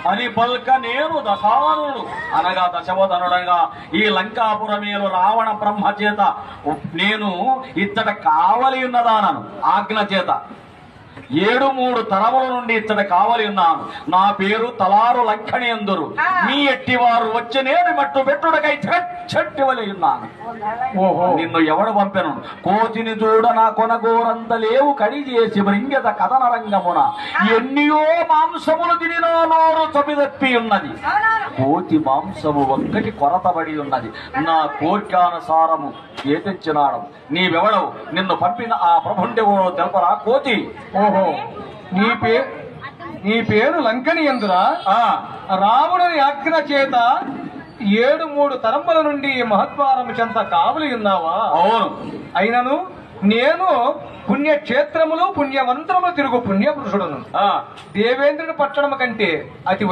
అని పల్క నేను దశావనుడు అనగా దశవదనుడగా ఈ లంకాపురమేలు రావణ బ్రహ్మ చేత నేను ఇత్తడ కావలి ఉన్నదానను ఆజ్ఞ చేత 7 తరముల నుండి ఇత్తడ కావలి ఉన్నాను. నా పేరు తలారు లంకణి ఎందురు. మీ ఎట్టివారు వచ్చి నేను మట్టు పెట్టుడకై చెట్టివలి ఉన్నాను. నిన్ను ఎవడు పంపెను? కోతిని చూడ నా కొనగోరంత లేవు కడి చేసి బృంగెద కథన రంగమున ఎన్నియో మాంసములు తినినో నోరు చపిదప్పి ఉన్నది. కోతి మాంసము ఒక్కటి కొరతబడి ఉన్నది. నా కోర్కానుసారము ఏతించినాడు. నీవెవడవు? నిన్ను పంపిన ఆ ప్రభుండెవడో తెలపరా కోతి? ఓహో, నీ పేరు లంకని ఎందురా? రావణుని ఆజ్ఞ చేత 7 తరంబల నుండి మహద్వారము చెంత కావలి ఉన్నావా? అవును. అయినను నేను పుణ్యక్షేత్రములు పుణ్యమంత్రములు తిరుగు పుణ్యపురుషుడును. దేవేంద్రుని పట్టణము కంటే అతి